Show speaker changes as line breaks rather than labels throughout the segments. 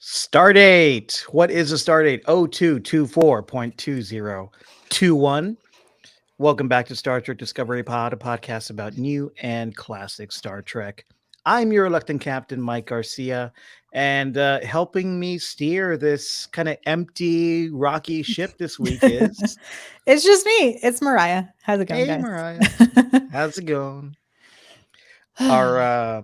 Stardate. What is a stardate? 0224.2021. Welcome back to Star Trek Discovery Pod, a podcast about new and classic Star Trek. I'm your reluctant captain, Mike Garcia, and helping me steer this kind of empty, rocky ship this week is
It's just me. It's Mariah. How's it going,
Hey,
guys?
Mariah. How's it going? Our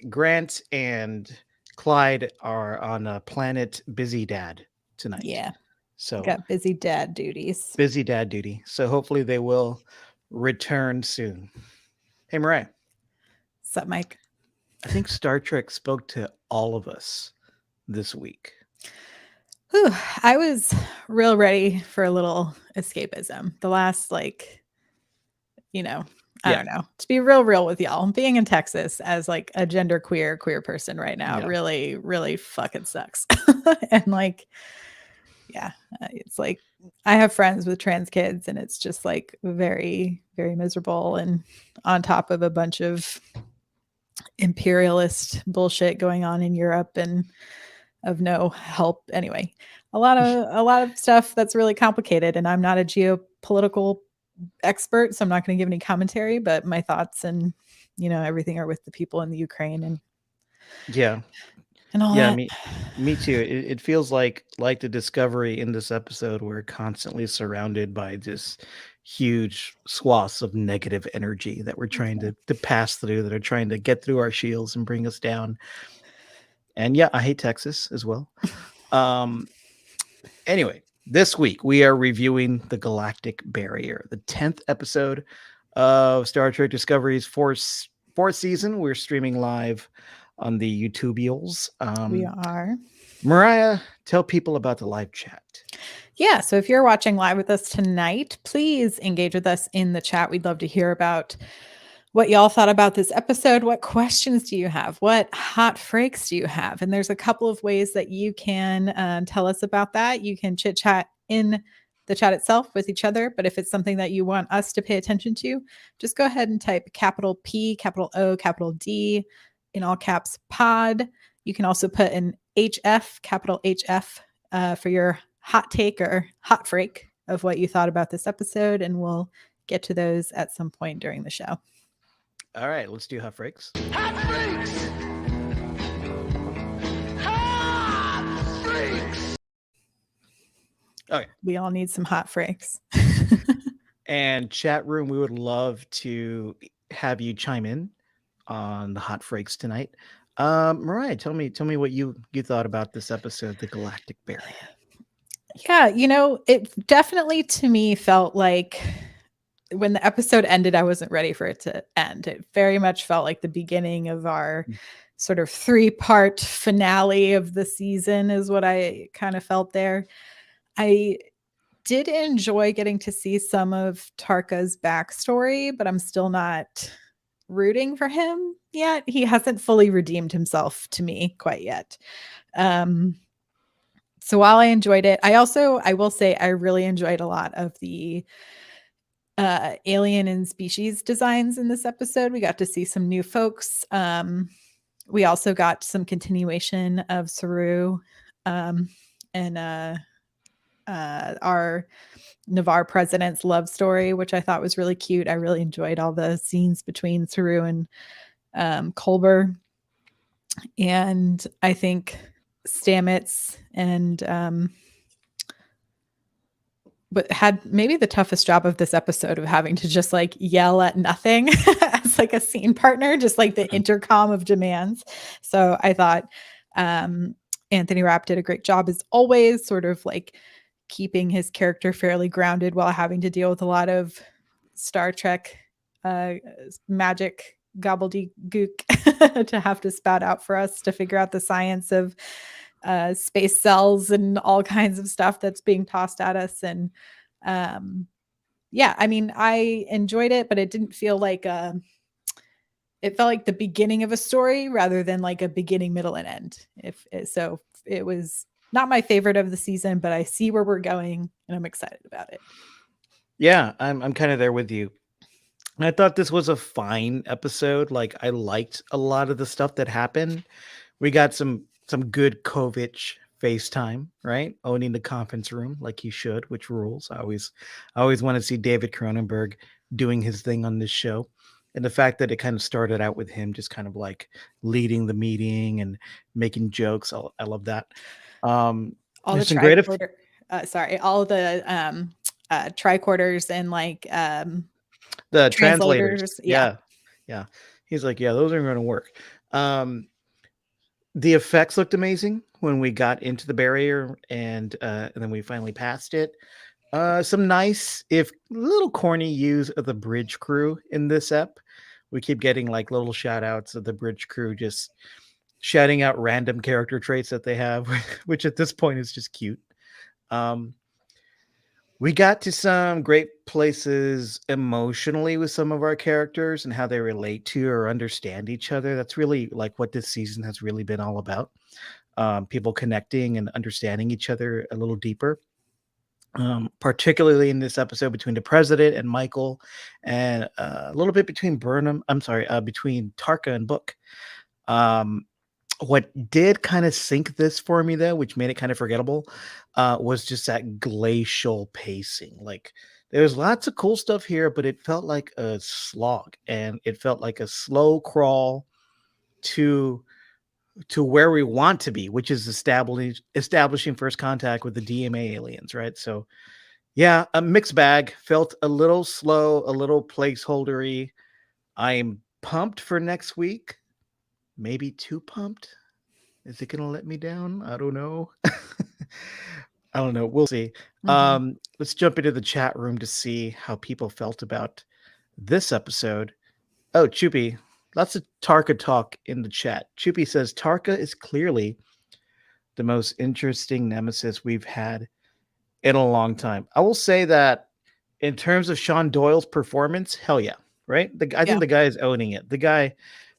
Grant and Clyde are on a planet Busy Dad tonight.
Yeah,
So
got busy dad duties.
busy dad duty. So hopefully they will return soon. Hey, Mariah,
What's up, Mike?
I think Star Trek spoke to all of us this week.
Whew, I was real ready for a little escapism. The last, I
Yeah.
don't know. To be real with y'all, being in Texas as like a queer person right now
Yeah.
really fucking sucks. And it's like I have friends with trans kids, and it's just like very, very miserable, and on top of a bunch of imperialist bullshit going on in Europe and of no help. Anyway, a lot of stuff that's really complicated, and I'm not a geopolitical expert, so I'm not going to give any commentary, but my thoughts and everything are with the people in the Ukraine
Yeah.
and all
Yeah,
that.
me too. It feels like the Discovery in this episode, we're constantly surrounded by this huge swaths of negative energy that we're trying to pass through, that are trying to get through our shields and bring us down. And yeah, I hate Texas as well. Anyway, this week we are reviewing the Galactic Barrier, the 10th episode of Star Trek Discovery's fourth season. We're streaming live on the YouTubials.
We are.
Mariah, tell people about the live chat.
Yeah, so if you're watching live with us tonight, please engage with us in the chat. We'd love to hear about what y'all thought about this episode. What questions do you have? What hot frakes do you have? And there's a couple of ways that you can tell us about that. You can chit chat in the chat itself with each other, but if it's something that you want us to pay attention to, just go ahead and type capital P, capital O, capital D in all caps pod. You can also put an HF, capital HF, for your hot take or hot freak of what you thought about this episode, and we'll get to those at some point during the show.
All right, let's do hot freaks.
Hot freaks! Hot freaks!
Okay.
We all need some hot freaks.
And chat room, we would love to have you chime in on the hot freaks tonight. Mariah, tell me what you thought about this episode, the Galactic Barrier.
Yeah, it definitely to me felt like when the episode ended, I wasn't ready for it to end. It very much felt like the beginning of our sort of 3-part finale of the season is what I kind of felt there. I did enjoy getting to see some of Tarka's backstory, but I'm still not rooting for him yet. He hasn't fully redeemed himself to me quite yet. So while I enjoyed it, I will say I really enjoyed a lot of the alien and species designs in this episode. We got to see some new folks. We also got some continuation of Saru and our Navarre president's love story, which I thought was really cute. I really enjoyed all the scenes between Saru and Culber. And I think Stamets and but had maybe the toughest job of this episode of having to just like yell at nothing as like a scene partner, just like the intercom of demands. So I thought Anthony Rapp did a great job as always, sort of like keeping his character fairly grounded while having to deal with a lot of Star Trek magic gobbledygook to have to spout out for us to figure out the science of space cells and all kinds of stuff that's being tossed at us. And yeah, I mean, I enjoyed it, but it didn't feel like it felt like the beginning of a story rather than like a beginning, middle, and end. So it was not my favorite of the season, but I see where we're going and I'm excited about it.
Yeah, I'm kind of there with you. I thought this was a fine episode. Like, I liked a lot of the stuff that happened. We got some some good Kovich FaceTime, right? Owning the conference room like he should, which rules. I always want to see David Cronenberg doing his thing on this show. And the fact that it kind of started out with him just kind of like leading the meeting and making jokes, I love that.
All the
There's some great
tricorder, all the tricorders and like
the translators.
translators. Yeah.
Yeah. He's like, yeah, those aren't going to work. The effects looked amazing when we got into the barrier and then we finally passed it. Some nice, if little corny use of the bridge crew in this ep. We keep getting like little shout outs of the bridge crew just shouting out random character traits that they have, which at this point is just cute. We got to some great places emotionally with some of our characters and how they relate to or understand each other. That's really like what this season has really been all about. People connecting and understanding each other a little deeper. Particularly in this episode between the president and Michael, and a little bit between between Tarka and Book. What did kind of sink this for me, though, which made it kind of forgettable, was just that glacial pacing. Like, there's lots of cool stuff here, but it felt like a slog, and it felt like a slow crawl to where we want to be, which is establishing first contact with the DMA aliens, right? So, yeah, a mixed bag. Felt a little slow, a little placeholdery. I'm pumped for next week. Maybe too pumped. Is it gonna let me down? I don't know. I don't know. We'll see. Let's jump into the chat room to see how people felt about this episode. Oh, Choopy, lots of Tarka talk in the chat. Choopy says Tarka is clearly the most interesting nemesis we've had in a long time. I will say that in terms of Sean Doyle's performance, hell yeah, right? I think the guy is owning it. The guy,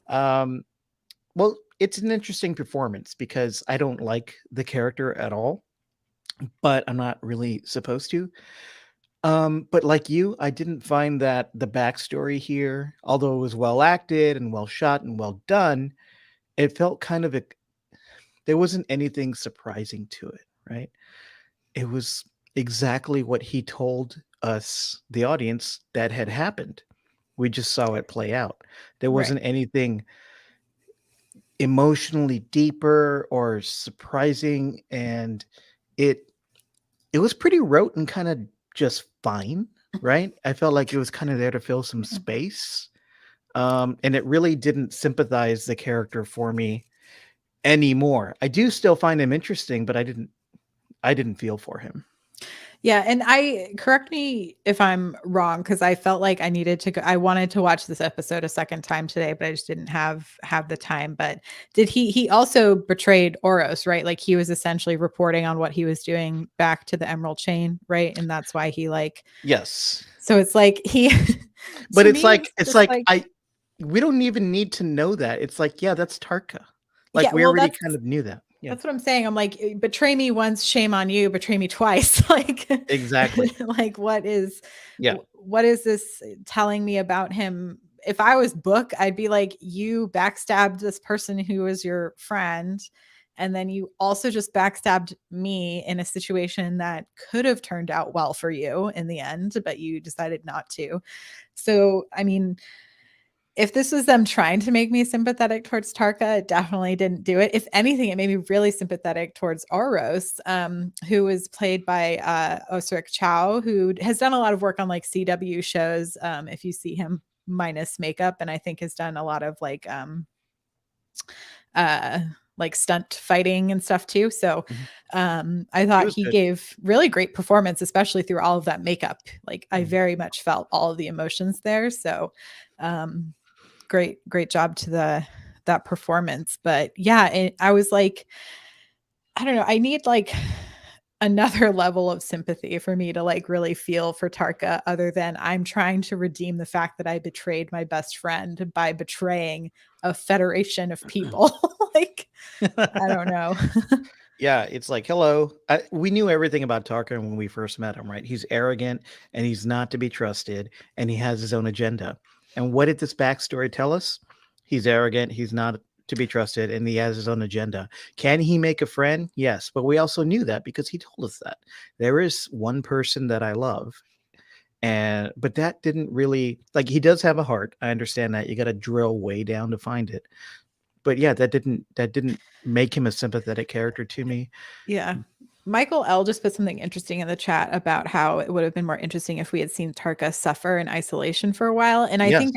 well, it's an interesting performance because I don't like the character at all, but I'm not really supposed to. But like you, I didn't find that the backstory here, although it was well acted and well shot and well done, it felt kind of there wasn't anything surprising to it, right? It was exactly what he told us, the audience, that had happened. We just saw it play out. There wasn't anything emotionally deeper or surprising, and it was pretty rote and kind of just fine, right? I felt like it was kind of there to fill some space, and it really didn't sympathize the character for me anymore. I do still find him interesting, but I didn't feel for him.
Yeah, and correct me if I'm wrong, because I felt like I wanted to watch this episode a second time today, but I just didn't have the time. But did he also betrayed Oros, right? Like he was essentially reporting on what he was doing back to the Emerald Chain, right? And that's why he
yes.
So it's like he
but it's like we don't even need to know that. It's like, yeah, that's Tarka. Like we already kind of knew that. Yeah.
That's what I'm saying. I'm like, betray me once, shame on you. Betray me twice. Like
exactly.
Like what is this telling me about him? If I was Book, I'd be like, you backstabbed this person who was your friend, and then you also just backstabbed me in a situation that could have turned out well for you in the end, but you decided not to. So, I mean, if this was them trying to make me sympathetic towards Tarka, it definitely didn't do it. If anything, it made me really sympathetic towards Oros, who was played by Osric Chow, who has done a lot of work on like CW shows. If you see him minus makeup, and I think has done a lot of like stunt fighting and stuff too. So I thought he gave really great performance, especially through all of that makeup. Like I very much felt all of the emotions there. So great job to that performance. But yeah, I was like, I don't know, I need like another level of sympathy for me to like really feel for Tarka, other than I'm trying to redeem the fact that I betrayed my best friend by betraying a federation of people. Like, I don't know.
Yeah, it's like, hello. We knew everything about Tarka when we first met him, right? He's arrogant and he's not to be trusted, and he has his own agenda. And what did this backstory tell us? He's arrogant. He's not to be trusted, and he has his own agenda. Can he make a friend? Yes, but we also knew that because he told us that there is one person that I love, and but that didn't really, like, he does have a heart. I understand that. You got to drill way down to find it. But yeah, that didn't make him a sympathetic character to me.
Yeah. Michael L just put something interesting in the chat about how it would have been more interesting if we had seen Tarka suffer in isolation for a while. And I
Yes.
think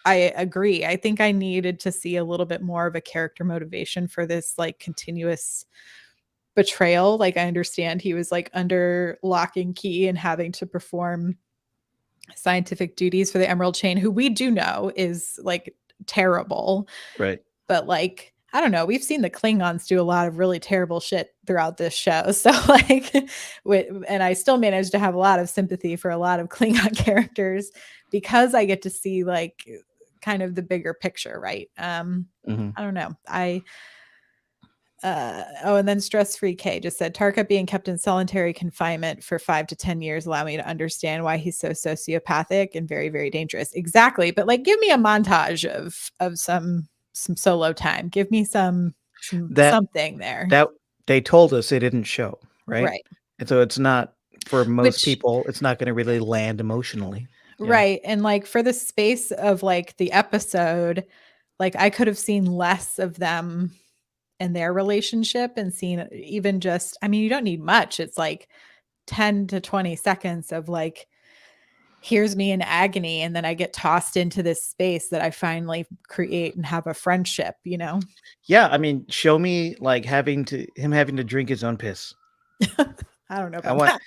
I agree. I think I needed to see a little bit more of a character motivation for this like continuous betrayal. Like I understand he was like under lock and key and having to perform scientific duties for the Emerald Chain, who we do know is like terrible.
Right.
But like I don't know, we've seen the Klingons do a lot of really terrible shit throughout this show. So like and I still managed to have a lot of sympathy for a lot of Klingon characters because I get to see like kind of the bigger picture, right?
Mhm.
I don't know. And then Stress Free K just said Tarka being kept in solitary confinement for 5 to 10 years allow me to understand why he's so sociopathic and very, very dangerous. Exactly. But like give me a montage of some solo time. Give me some
That
something there.
that they told us it didn't show, right?
Right.
And so it's not, for most
Which
people, it's not going to really land emotionally. Yeah.
right. And like for the space of like the episode, like I could have seen less of them and their relationship and seen even just, I mean, you don't need much. It's like 10 to 20 seconds of like, here's me in agony. And then I get tossed into this space that I finally create and have a friendship, you know?
Yeah, I mean, show me like having to drink his own piss.
I don't know
I
about
want
that.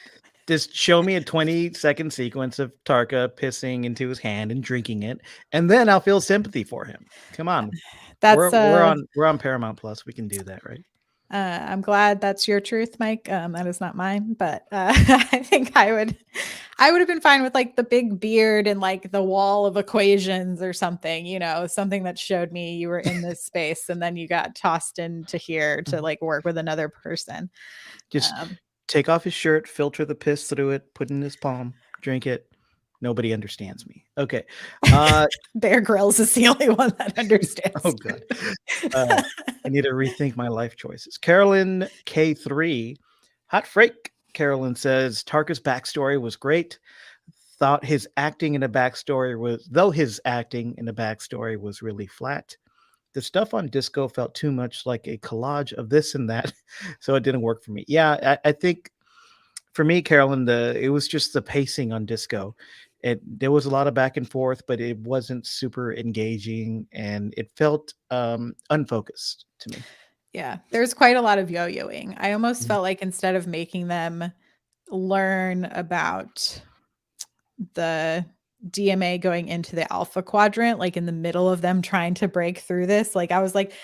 just show me a 20-second sequence of Tarka pissing into his hand and drinking it, and then I'll feel sympathy for him. Come on.
That's
We're on Paramount Plus. We can do that, right?
I'm glad that's your truth, Mike. That is not mine, but I think I would have been fine with like the big beard and like the wall of equations or something, you know, something that showed me you were in this space and then you got tossed into here to like work with another person.
Just
Um,
take off his shirt, filter the piss through it, put it in his palm, drink it. Nobody understands me. Okay.
Bear Grylls is the only one that understands.
Oh god. I need to rethink my life choices. Carolyn K3, Hot Freak. Carolyn says Tarka's backstory was great. Thought his acting in the backstory was really flat. The stuff on Disco felt too much like a collage of this and that, so it didn't work for me. Yeah, I think for me, Carolyn, it was just the pacing on Disco. There was a lot of back and forth, but it wasn't super engaging, and it felt unfocused to me.
Yeah, there's quite a lot of yo-yoing. I almost
Mhm.
felt like instead of making them learn about the DMA going into the alpha quadrant, like in the middle of them trying to break through this, like I was like,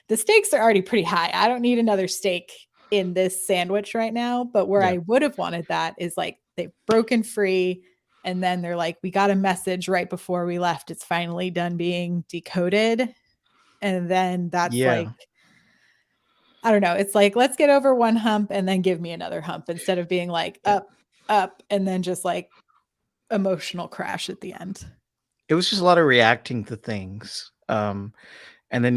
the stakes are already pretty high. I don't need another steak in this sandwich right now. But where
Yeah.
I would have wanted that is like they've broken free. And then they're like, we got a message right before we left. It's finally done being decoded. And then that's
Yeah.
like, I don't know. It's like, let's get over one hump and then give me another hump instead of being like up, and then just like emotional crash at the end.
It was just a lot of reacting to things. And then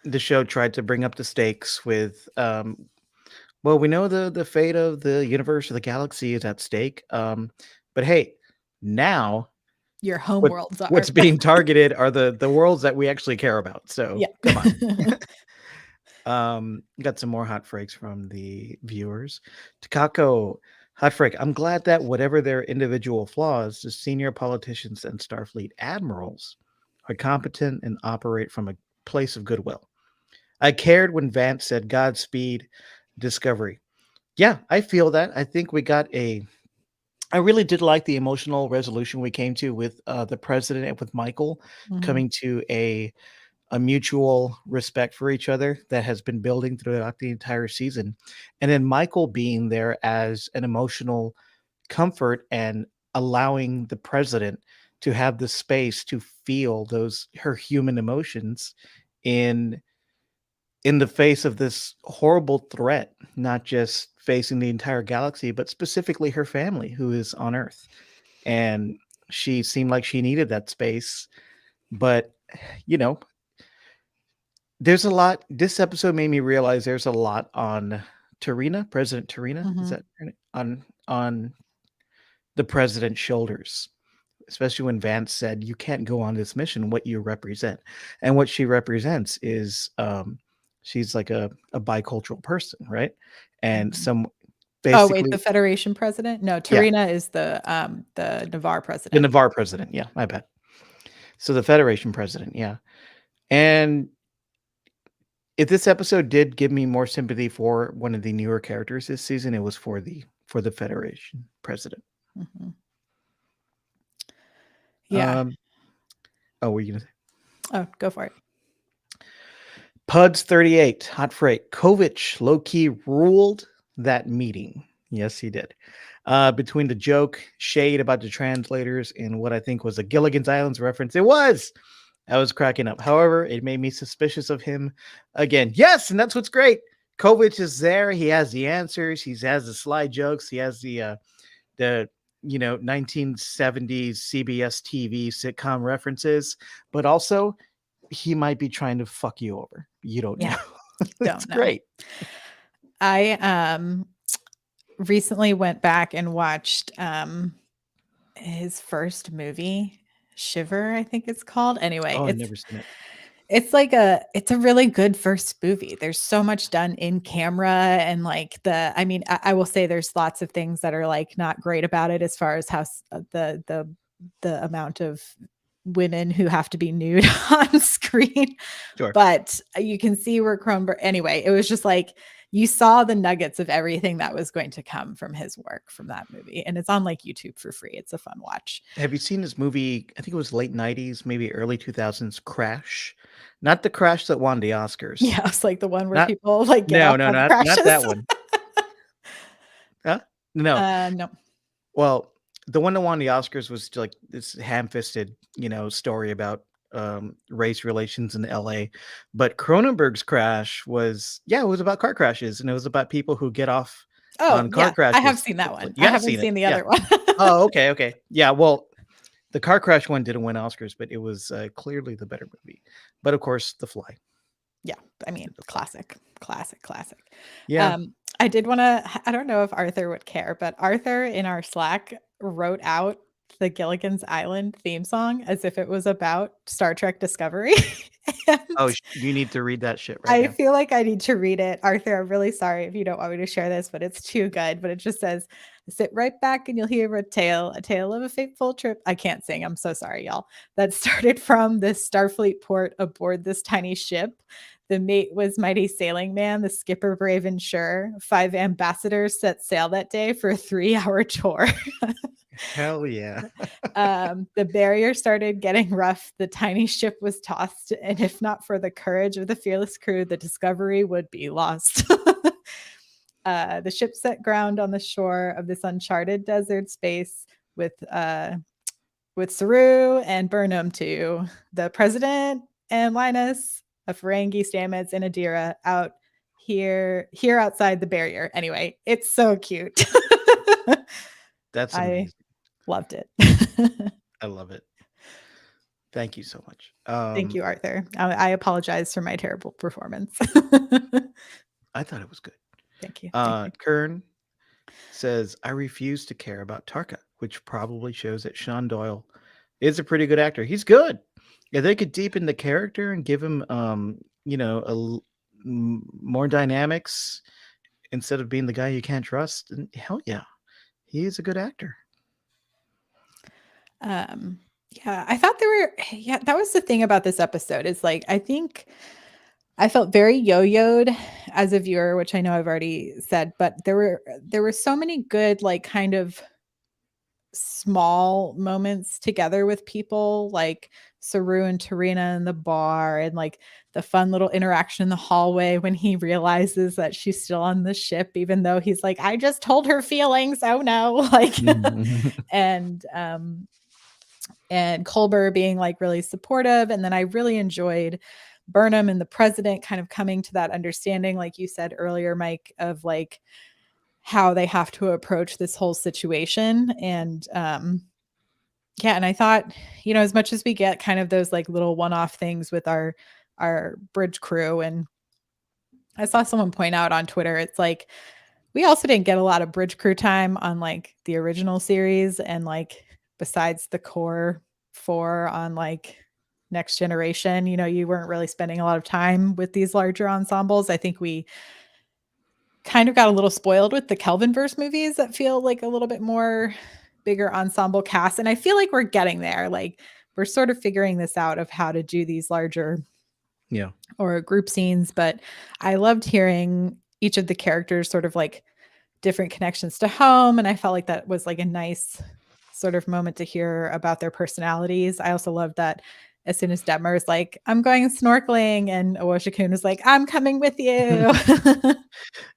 the show tried to bring up the stakes with well, we know the fate of the universe or the galaxy is at stake. But hey, now
Your home
what
worlds are.
what's being targeted are the worlds that we actually care about. So
Yeah.
come on. Got some more hot freaks from the viewers. Takako, hot freak. I'm glad that whatever their individual flaws, the senior politicians and Starfleet admirals are competent and operate from a place of goodwill. I cared when Vance said Godspeed Discovery. Yeah, I feel that. I think we got I really did like the emotional resolution we came to with the president and with Michael
Mhm.
coming to a mutual respect for each other that has been building throughout the entire season. And then Michael being there as an emotional comfort and allowing the president to have the space to feel her human emotions in the face of this horrible threat, not just facing the entire galaxy, but specifically her family who is on Earth. And she seemed like she needed that space. But, you know, there's a lot. This episode made me realize there's a lot on President Tarina. Is
Mhm.
that her name? On the president's shoulders, especially when Vance said, "You can't go on this mission. What you represent," and what she represents is, she's like a bicultural person, right? And
Mhm.
some
Oh, wait,
basically,
the Federation president? No,
yeah,
Tarina is the Navarre
the
president.
Navarre president. Yeah, my bad. So the Federation president, yeah. And if this episode did give me more sympathy for one of the newer characters this season, it was for the Federation president.
Mhm. Yeah.
Um, oh, were you gonna say
Oh, go for it.
Puds 38, hot freight. Kovich low key ruled that meeting. Yes, he did. Between the joke, shade about the translators, and what I think was a Gilligan's Islands reference, it was. I was cracking up. However, it made me suspicious of him again. Yes, and that's what's great. Kovich is there. He has the answers. He has the sly jokes. He has the 1970s CBS TV sitcom references, but also he might be trying to fuck you over. You don't
Yeah,
know. It's
don't know.
great.
I recently went back and watched his first movie, Shiver, I think it's called. Anyway,
Oh, I've never seen it.
it's a really good first movie. There's so much done in camera and like I mean, I will say there's lots of things that are like not great about it as far as how the amount of women who have to be nude on screen,
Sure.
but you can see where Kronberg. Anyway, it was just like you saw the nuggets of everything that was going to come from his work from that movie, and it's on like YouTube for free. It's a fun watch.
Have you seen this movie? I think it was late 90s, maybe early 2000s, Crash. Not the Crash that won the Oscars.
Yeah, it's like the one where
Not
people like get
no,
off
no,
on
not that
crashes.
one. Huh? No.
No.
Well, the one that won the Oscars was like this ham-fisted, story about race relations in LA. But Cronenberg's Crash was, yeah, it was about car crashes, and it was about people who get off
Oh,
on car
yeah, I have
crashes.
seen that one.
You
I
have
haven't
seen it,
seen the
yeah.
other one.
Oh, okay, okay, yeah. Well, the car crash one didn't win Oscars, but it was clearly the better movie. But of course, The Fly.
Yeah, I mean, classic, classic, classic.
Yeah.
I did want to, I don't know if Arthur would care, but Arthur in our Slack wrote out the Gilligan's Island theme song as if it was about Star Trek Discovery. And
Oh, you need to read that shit right
I
now.
feel like I need to read it. Arthur, I'm really sorry if you don't want me to share this, but it's too good. But it just says, sit right back and you'll hear a tale of a fateful trip. I can't sing. I'm so sorry, y'all. That started from this Starfleet port aboard this tiny ship. The mate was mighty sailing man, the skipper brave and sure. 5 ambassadors set sail that day for a 3-hour tour.
Hell yeah.
The barrier started getting rough. The tiny ship was tossed, and if not for the courage of the fearless crew, the Discovery would be lost. The ship set ground on the shore of this uncharted desert space with Saru and Burnham too. The president and Linus, a Ferengi, Stamets, and Adira out here outside the barrier. Anyway, it's so cute.
That's
I
amazing.
loved it.
I love it. Thank you so much.
Thank you, Arthur. I apologize for my terrible performance.
I thought it was good.
Thank you. Thank you.
Kern says, I refuse to care about Tarka, which probably shows that Sean Doyle is a pretty good actor. He's good. If they could deepen the character and give him, more dynamics instead of being the guy you can't trust, then hell yeah, he is a good actor.
Yeah, I thought that was the thing about this episode is like, I think I felt very yo-yoed as a viewer, which I know I've already said, but there were so many good, like kind of small moments together with people like Saru and Tarina in the bar and like the fun little interaction in the hallway when he realizes that she's still on the ship, even though he's like, I just told her feelings. Oh no. Like, and Culber being like really supportive. And then I really enjoyed Burnham and the president kind of coming to that understanding, like you said earlier, Mike, of like how they have to approach this whole situation. And and I thought, as much as we get kind of those like little one-off things with our our bridge crew. And I saw someone point out on Twitter, it's like, we also didn't get a lot of bridge crew time on like the original series, and like besides the core four on like Next Generation, you know, you weren't really spending a lot of time with these larger ensembles. I think we kind of got a little spoiled with the Kelvinverse movies that feel like a little bit more bigger ensemble cast, and I feel like we're getting there. Like we're sort of figuring this out of how to do these larger
Yeah.
or group scenes. But I loved hearing each of the characters sort of like different connections to home, and I felt like that was like a nice sort of moment to hear about their personalities. I also loved that as soon as Detmer is like, I'm going snorkeling, and Owoshikun was like, I'm coming with you.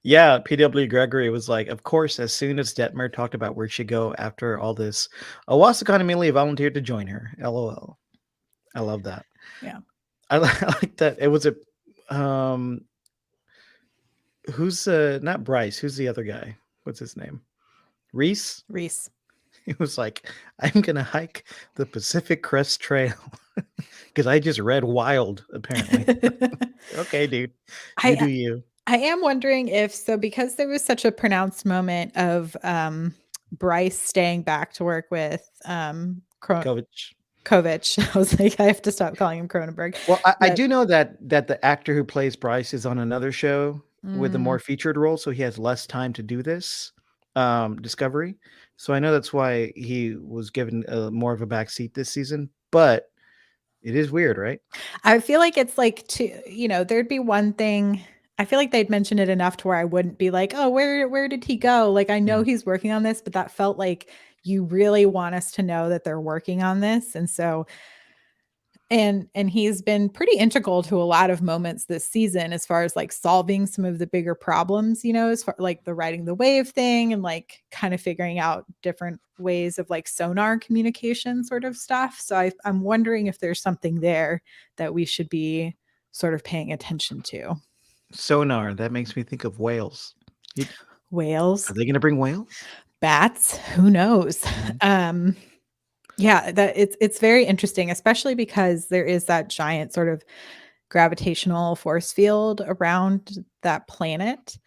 Yeah, PW Gregory was like, of course, as soon as Detmer talked about where she'd go after all this, Owasakon immediately volunteered to join her. LOL. I love that.
Yeah.
I like that. It was a who's not Bryce, who's the other guy? What's his name? Reese?
Reese.
He was like, I'm gonna hike the Pacific Crest Trail because I just read Wild, apparently. Okay, dude. You do
I
you.
I am wondering if so, because there was such a pronounced moment of Bryce staying back to work with
Kovich.
Kovich. I was like, I have to stop calling him Cronenberg.
Well, I
But
do know that the actor who plays Bryce is on another show with a more featured role, so he has less time to do this Discovery. So I know that's why he was given more of a back seat this season. But it is weird, right?
I feel like it's like there'd be one thing. I feel like they'd mention it enough to where I wouldn't be like, oh, where did he go? Like, I know
Yeah.
he's working on this, but that felt like you really want us to know that they're working on this. And so and he's been pretty integral to a lot of moments this season as far as like solving some of the bigger problems, as far like the riding the wave thing and like kind of figuring out different ways of like sonar communication sort of stuff. So I'm wondering if there's something there that we should be sort of paying attention to.
Sonar, that makes me think of whales.
Whales,
Are they gonna bring whales?
bats, who knows?
Mhm.
Yeah, that it's very interesting, especially because there is that giant sort of gravitational force field around that planet.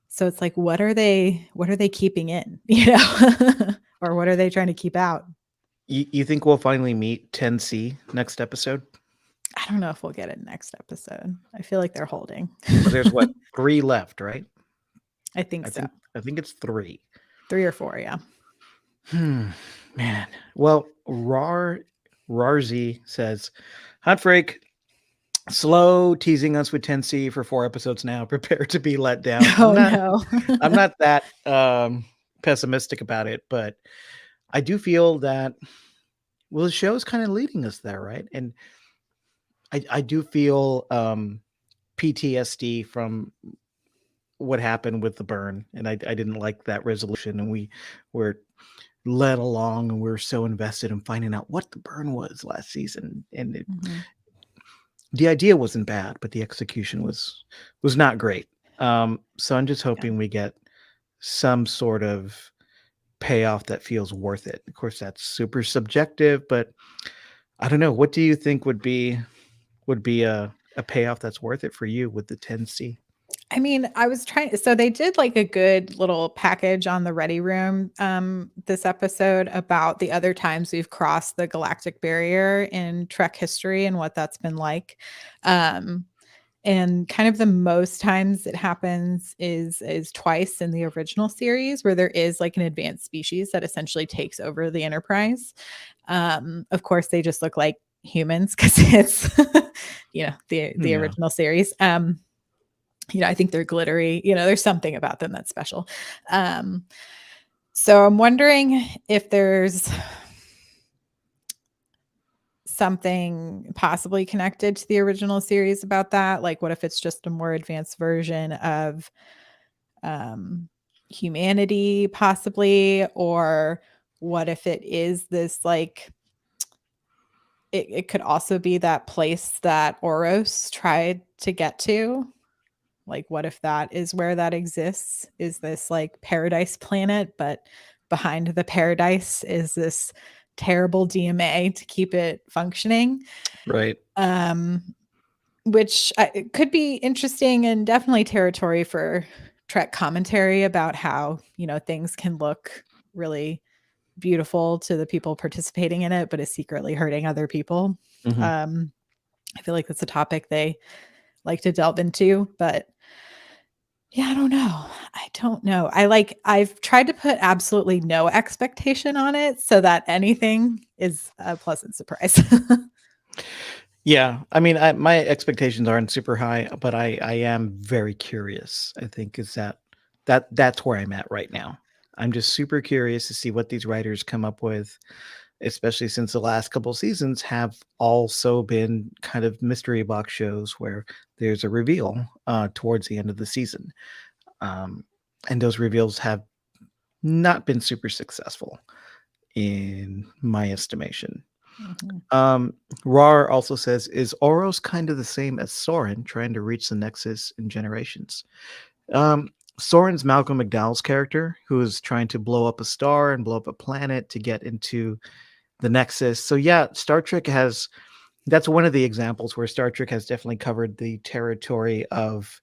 So it's like, what are they keeping in, or what are they trying to keep out?
You think we'll finally meet 10C next episode?
I don't know if we'll get it next episode. I feel like they're holding.
Well, there's what 3 left, right?
I think so.
I think it's 3.
3 or 4, yeah.
Man. Well, Rarzi says, Hot Freak, slow teasing us with 10C for 4 episodes now. Prepare to be let down.
Oh no.
I'm not that pessimistic about it, but I do feel that the show's kind of leading us there, right? And I do feel PTSD from what happened with the burn, and I didn't like that resolution, and we were led along and we're so invested in finding out what the burn was last season, and the idea wasn't bad, but the execution was not great. So I'm just hoping we get some sort of payoff that feels worth it. Of course, that's super subjective, but I don't know. What do you think would be a payoff that's worth it for you with the 10C?
I mean, I was trying, so they did like a good little package on the Ready Room this episode about the other times we've crossed the Galactic Barrier in Trek history and what that's been like. And kind of the most times it happens is twice in the original series, where there is like an advanced species that essentially takes over the Enterprise. Of course, they just look like humans because it's the original series. I think they're glittery. There's something about them that's special. So I'm wondering if there's something possibly connected to the original series about that. Like, what if it's just a more advanced version of humanity, possibly? Or what if it is this, like, it could also be that place that Oros tried to get to? Like, what if that is where that exists? Is this like paradise planet, but behind the paradise is this terrible DMA to keep it functioning?
Right.
which it could be interesting and definitely territory for Trek commentary about how, things can look really beautiful to the people participating in it, but is secretly hurting other people.
Mhm.
I feel like that's a topic they like to delve into, but yeah, I don't know. I don't know. I've tried to put absolutely no expectation on it so that anything is a pleasant surprise.
Yeah, I mean, my expectations aren't super high, but I am very curious. I think is that's where I'm at right now. I'm just super curious to see what these writers come up with, especially since the last couple seasons have also been kind of mystery box shows where there's a reveal towards the end of the season, um, and those reveals have not been super successful in my estimation.
Mhm.
Um, Rar also says, "Is Oros kind of the same as Soren trying to reach the Nexus in Generations?" Soren's Malcolm McDowell's character, who is trying to blow up a star and blow up a planet to get into the Nexus. So yeah, Star Trek has that's one of the examples where Star Trek has definitely covered the territory of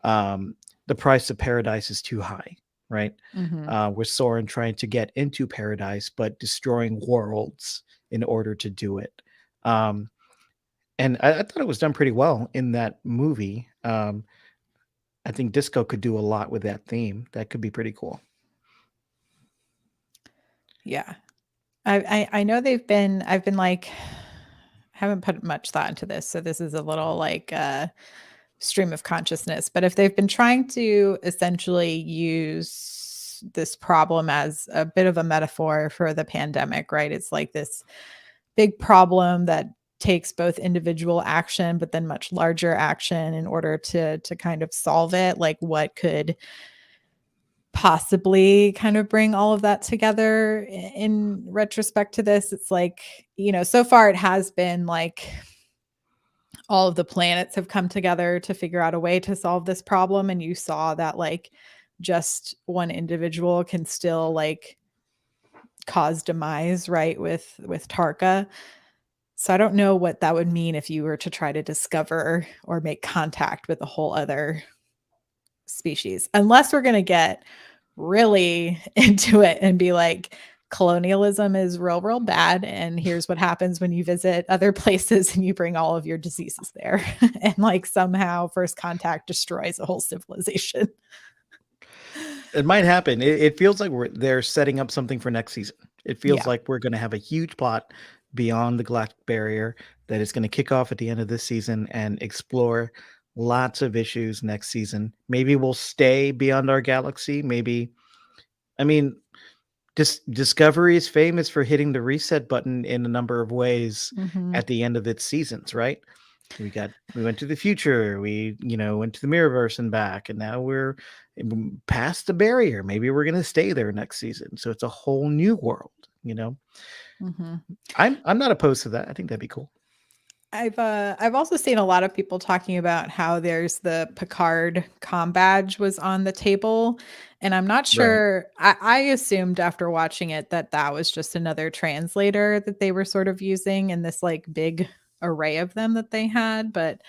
um, the price of paradise is too high, right?
Mhm.
With Soren trying to get into paradise, but destroying worlds in order to do it. Um, and I thought it was done pretty well in that movie. I think Disco could do a lot with that theme. That could be pretty cool.
Yeah. I know I've been like haven't put much thought into this, so this is a little like stream of consciousness, but if they've been trying to essentially use this problem as a bit of a metaphor for the pandemic, right? It's like this big problem that takes both individual action but then much larger action in order to kind of solve it. Like what could possibly kind of bring all of that together in retrospect to this? It's like, so far it has been like all of the planets have come together to figure out a way to solve this problem, and you saw that like just one individual can still like cause demise, right, with Tarka. So I don't know what that would mean if you were to try to discover or make contact with a whole other species, unless we're going to get really into it and be like, colonialism is real bad, and here's what happens when you visit other places and you bring all of your diseases there. And like somehow first contact destroys a whole civilization.
It might happen. It feels like they're setting up something for next season. It feels
Yeah.
like we're going to have a huge plot beyond the Galactic Barrier that is going to kick off at the end of this season and explore lots of issues next season. Maybe we'll stay beyond our galaxy. Maybe, I mean, Discovery is famous for hitting the reset button in a number of ways
Mhm.
at the end of its seasons, right? We went to the future, we went to the Mirrorverse and back, and now we're past the barrier. Maybe we're gonna stay there next season. So it's a whole new world.
Mhm.
I'm not opposed to that. I think that'd be cool.
I've also seen a lot of people talking about how there's the Picard comm badge was on the table, and I'm not
Right.
sure. I assumed after watching it that that was just another translator that they were sort of using in this like big array of them that they had, but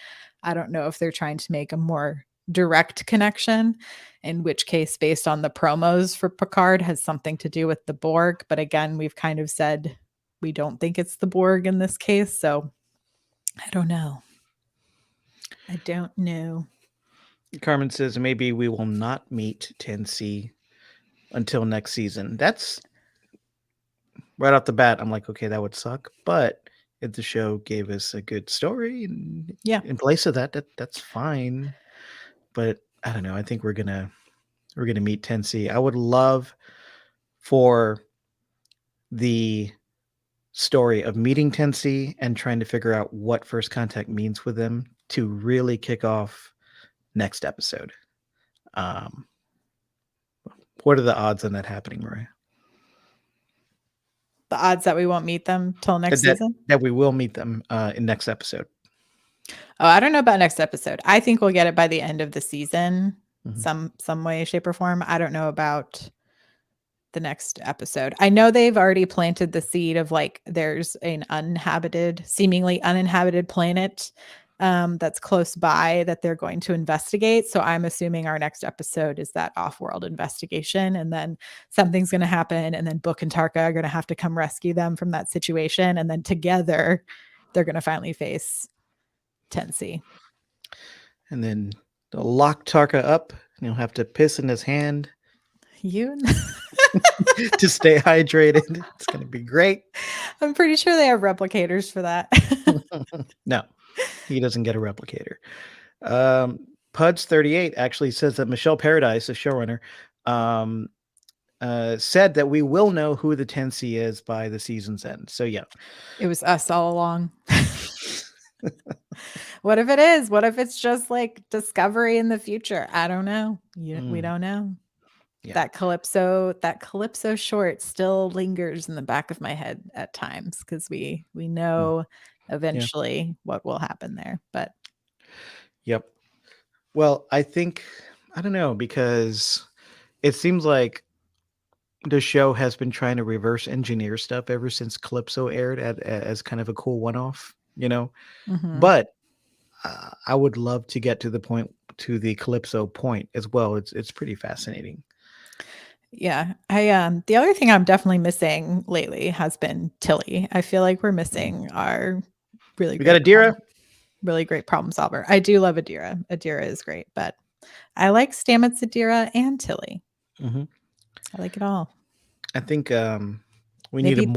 I don't know if they're trying to make a more direct connection, in which case, based on the promos for Picard, has something to do with the Borg. But again, we've kind of said we don't think it's the Borg in this case, so. I don't know. I don't know.
Carmen says maybe we will not meet 10C until next season. That's right off the bat. I'm like, okay, that would suck. But if the show gave us a good story and
Yeah.
in place of that's fine. But I don't know. I think we're gonna meet 10C. I would love for the story of meeting 10C and trying to figure out what first contact means with them to really kick off next episode. Um, what are the odds on that happening, Maria?
The odds that we won't meet them till next
That
season?
that we will meet them in next episode.
Oh, I don't know about next episode. I think we'll get it by the end of the season,
Mhm.
some way, shape, or form. I don't know about the next episode. I know they've already planted the seed of like there's an seemingly uninhabited planet that's close by that they're going to investigate. So I'm assuming our next episode is that off-world investigation, and then something's going to happen, and then Book and Tarka are going to have to come rescue them from that situation, and then together they're going to finally face Tensi.
And then they'll lock Tarka up, and he'll have to piss in his hand
You
to stay hydrated. It's going to be great.
I'm pretty sure they have replicators for that.
No, he doesn't get a replicator. Puds38 actually says that Michelle Paradise, the showrunner, said that we will know who the Tensi is by the season's end. So yeah,
It was us all along. What if it is? What if it's just like Discovery in the future? I don't know. We don't know.
Yeah.
That Calypso short still lingers in the back of my head at times because we know eventually what will happen there. But
yep. Well, I don't know, because it seems like the show has been trying to reverse engineer stuff ever since Calypso aired as kind of a cool one-off,
mhm.
But I would love to get to the Calypso point as well. It's pretty fascinating.
Yeah, the other thing I'm definitely missing lately has been Tilly. I feel like we're missing our really
We got
great
Adira.
really great problem solver. I do love Adira. Adira is great, but I like Stamets, Adira, and Tilly.
Mhm.
I like it all.
I think we
Maybe-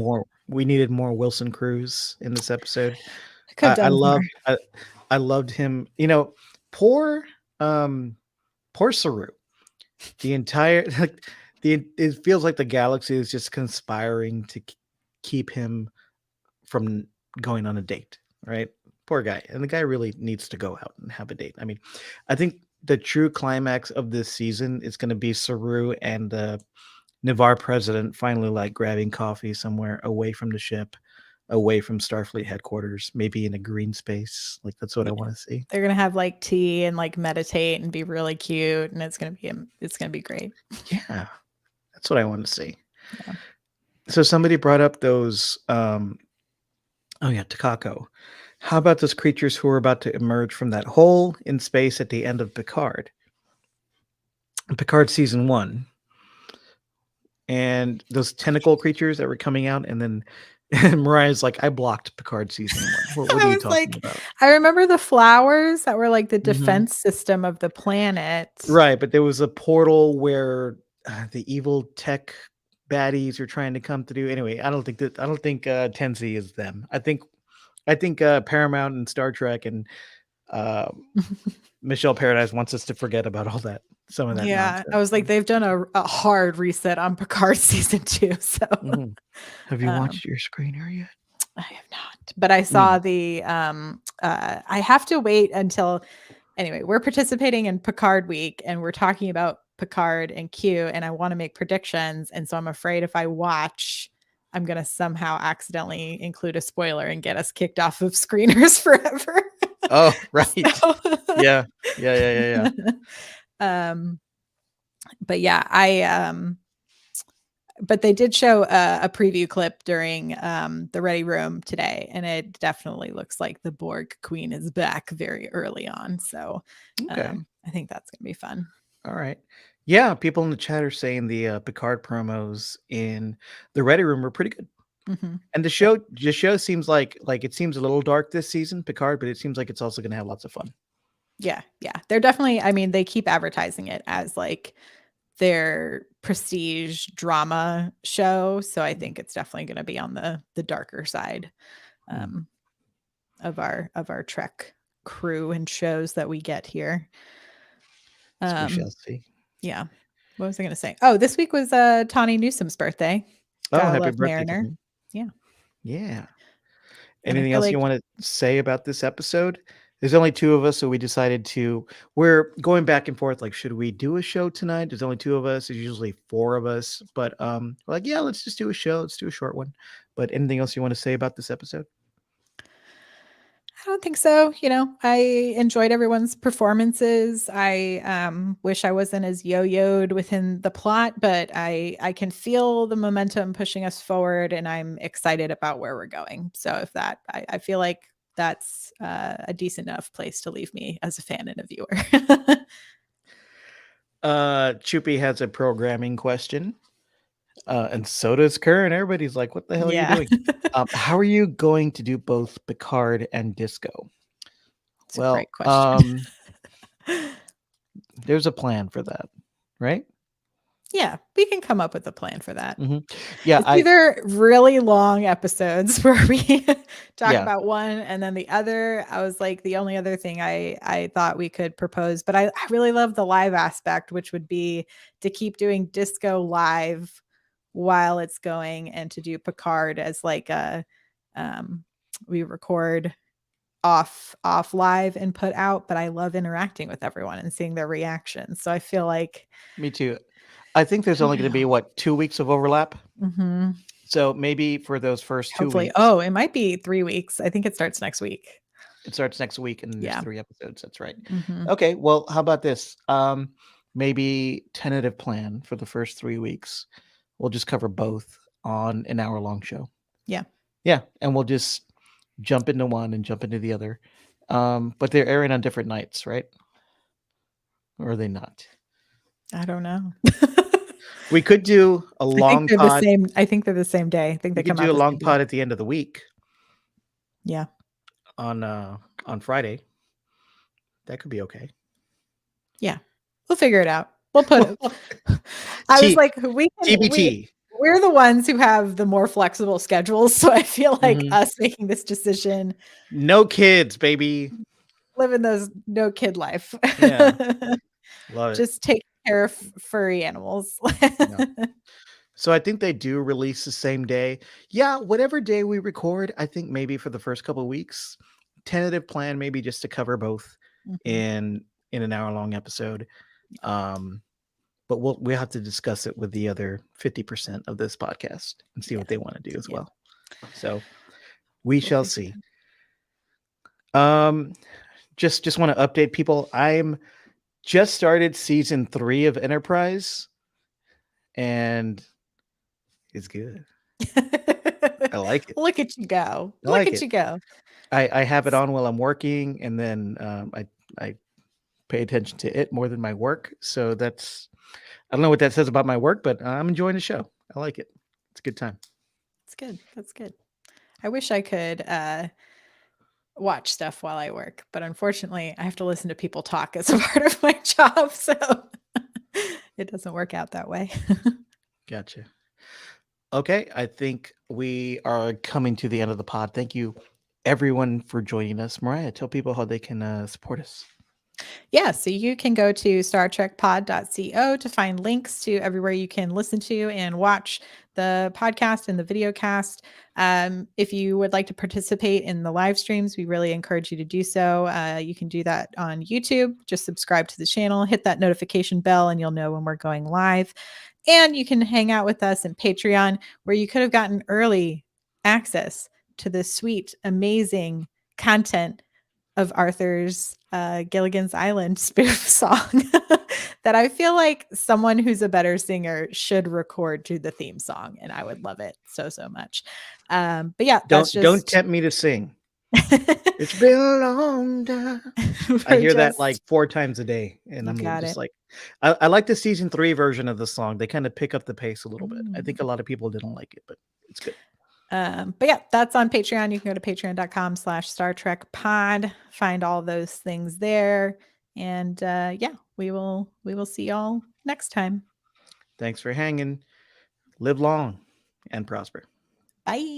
needed more Wilson Cruz in this episode.
I could have
I
done more.
loved him. Poor Saru. The entire it feels like the galaxy is just conspiring to keep him from going on a date, right? Poor guy. And the guy really needs to go out and have a date. I mean, I think the true climax of this season is going to be Saru and the Navarre president finally like grabbing coffee somewhere away from the ship, away from Starfleet headquarters, maybe in a green space. Like that's what I want to see.
They're gonna have like tea and like meditate and be really cute, and it's gonna be great.
Yeah, that's what I want to see.
Yeah.
So somebody brought up those. Takako. How about those creatures who are about to emerge from that hole in space at the end of Picard? Picard season 1. And those tentacle creatures that were coming out, and then Mariah's like, I blocked Picard season 1. What
I
are you
was
talking
like,
about?
I remember the flowers that were like the
Mhm.
defense system of the planet.
Right, but there was a portal where the evil tech baddies are trying to come through. Anyway, I don't think Tensi is them. I think Paramount and Star Trek and Michelle Paradise wants us to forget about all that. Some of that.
Yeah,
nonsense.
I was like, they've done a hard reset on Picard season 2. So
Mhm. Have you watched your screener yet?
I have not, but I saw the I have to wait until anyway, we're participating in Picard week and we're talking about Picard and Q, and I want to make predictions, and so I'm afraid if I watch, I'm going to somehow accidentally include a spoiler and get us kicked off of screeners forever.
Oh, right.
So-
Yeah.
But yeah, but they did show a preview clip during the Ready Room today, and it definitely looks like the Borg Queen is back very early on. So
Okay.
I think that's going to be fun.
All right. Yeah, people in the chat are saying the Picard promos in the Ready Room were pretty good.
Mhm.
And the show seems like it seems a little dark this season, Picard, but it seems like it's also going to have lots of fun.
Yeah. They're definitely, I mean, they keep advertising it as like their prestige drama show. So I think it's definitely going to be on the darker side of our Trek crew and shows that we get here.
We shall see.
Yeah. What was I going to say? Oh, this week was Tawny Newsom's birthday.
Oh,
Gotta
happy
love
birthday to
Mariner.
him.
Yeah.
Yeah.
And I
Anything
feel
else you
like-
want to say about this episode? There's only 2 of us, so we decided we're going back and forth. Like, should we do a show tonight? There's only 2 of us. There's usually 4 of us, but we're like, yeah, let's just do a show. Let's do a short one. But anything else you want to say about this episode?
I don't think so. I enjoyed everyone's performances. I wish I wasn't as yo-yoed within the plot, but I can feel the momentum pushing us forward, and I'm excited about where we're going. So I feel like that's a decent enough place to leave me as a fan and a viewer.
Chupi has a programming question. And so does Kern. Everybody's like, what the hell are you doing? How are you going to do both Picard and Disco?
It's a great question.
There's a plan for that, right?
Yeah, we can come up with a plan for that.
Yeah,
it's either really long episodes where we talk
Yeah.
about one and then the other. I was like, the only other thing I thought we could propose, but I really love the live aspect, which would be to keep doing Disco live while it's going, and to do Picard as like a we record off live and put out. But I love interacting with everyone and seeing their reactions, so I feel like
me too. I think there's only going to be 2 weeks of overlap. So maybe for those first 2
hopefully
weeks.
Oh, it might be 3 weeks. I think it starts next week.
It starts next week, and there's
Yeah.
3 episodes. That's right. Okay, well, how about this? Maybe tentative plan for the first 3 weeks. We'll just cover both on an hour-long show.
Yeah.
Yeah, and we'll just jump into one and jump into the other. But they're airing on different nights, right? Or are they not?
I don't know.
We could do a long pod.
I think they're the same day. I think they
We could
come out
do a
the
long
same day.
pod at the end of the week.
Yeah.
On Friday. That could be okay.
Yeah. We'll figure it out. We'll put it. I was like,
TBT.
We're the ones who have the more flexible schedules. So I feel like us making this decision.
No kids, baby.
Living those no kid life.
Yeah. Love it.
Just take care of furry animals.
Yeah. So I think they do release the same day. Yeah, whatever day we record, I think maybe for the first couple of weeks, tentative plan maybe just to cover both in an hour-long episode. But we have to discuss it with the other 50% of this podcast and see what they want to do as well. So we shall see. Just want to update people. I'm just started season 3 of Enterprise, and it's good. I like it.
Look at you go. You go.
I have it on while I'm working, and then I pay attention to it more than my work. So I don't know what that says about my work, but I'm enjoying the show. I like it. It's a good time.
It's good. That's good. I wish I could watch stuff while I work, but unfortunately I have to listen to people talk as a part of my job. So it doesn't work out that way.
Gotcha. Okay. I think we are coming to the end of the pod. Thank you everyone for joining us. Mariah, tell people how they can support us.
Yeah, so you can go to StarTrekPod.co to find links to everywhere you can listen to and watch the podcast and the video cast. If you would like to participate in the live streams, we really encourage you to do so. You can do that on YouTube. Just subscribe to the channel, hit that notification bell, and you'll know when we're going live. And you can hang out with us in Patreon, where you could have gotten early access to the sweet, amazing content of Arthur's Gilligan's Island spoof song that I feel like someone who's a better singer should record to the theme song, and I would love it so much. But yeah,
don't tempt me to sing. It's been a long time. I hear that like 4 times a day, and I'm just like, I like the season 3 version of the song. They kind of pick up the pace a little bit. I think a lot of people didn't like it, but it's good.
But yeah, that's on Patreon. You can go to patreon.com/StarTrekPod, find all those things there. And yeah, we will see y'all next time.
Thanks for hanging. Live long and prosper.
Bye.